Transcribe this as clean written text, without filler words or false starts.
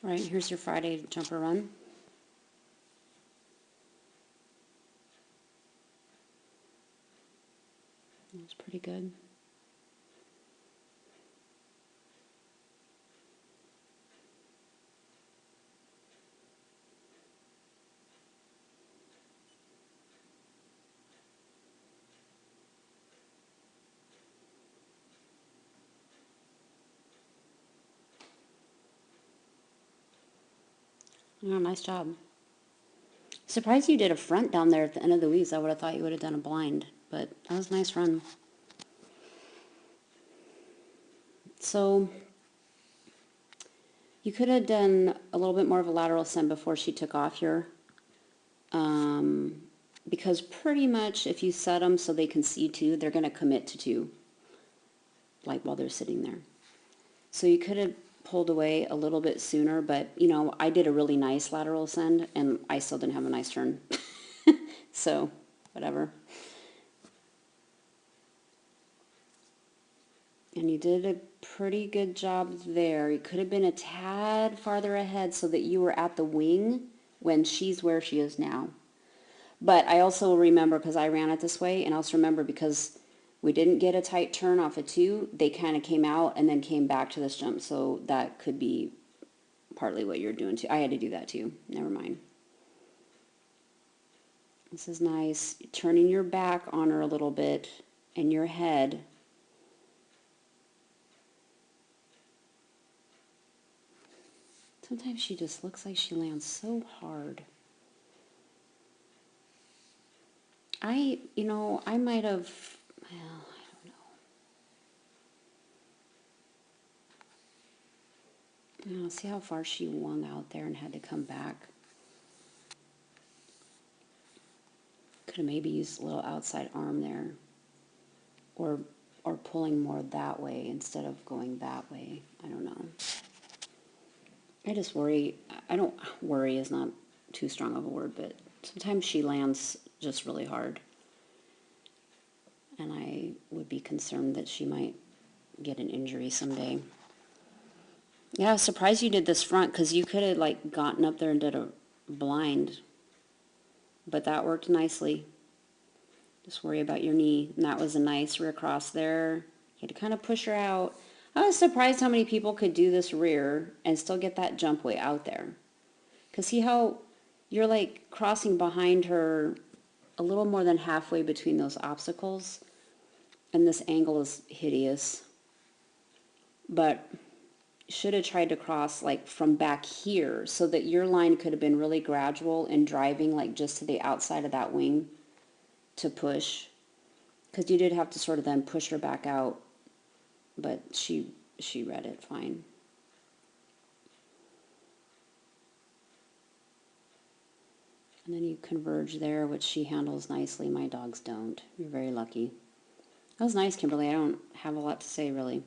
All right, here's your Friday jumper run. That's pretty good. Oh, nice job. Surprised you did a front down there at the end of the weeds. I would have thought you would have done a blind, but that was a nice run. So you could have done a little bit more of a lateral ascend before she took off here. Because pretty much if you set them so they can see two, they're going to commit to two, like while they're sitting there. So you could have pulled away a little bit sooner, but you know, I did a really nice lateral ascend and I still didn't have a nice turn. So, whatever. And you did a pretty good job there. You could have been a tad farther ahead so that you were at the wing when she's where she is now. But I also remember, because I ran it this way, and I also remember because we didn't get a tight turn off of two, they kind of came out and then came back to this jump. So that could be partly what you're doing too. I had to do that too. Never mind. This is nice. Turning your back on her a little bit and your head. Sometimes she just looks like she lands so hard. I might have, well, I don't know. See how far she wung out there and had to come back. Could have maybe used a little outside arm there. Or pulling more that way instead of going that way. I don't know. I just worry. I don't, worry is not too strong of a word, but sometimes she lands just really hard. And I would be concerned that she might get an injury someday. Yeah, I was surprised you did this front because you could have like gotten up there and did a blind. But that worked nicely. Just worry about your knee. And that was a nice rear cross there. You had to kind of push her out. I was surprised how many people could do this rear and still get that jump way out there. Because see how you're like crossing behind her a little more than halfway between those obstacles. And this angle is hideous. But should have tried to cross like from back here so that your line could have been really gradual and driving like just to the outside of that wing to push. Because you did have to sort of then push her back out. But she read it fine. And then you converge there, which she handles nicely. My dogs don't. You're very lucky. That was nice, Kimberly. I don't have a lot to say, really.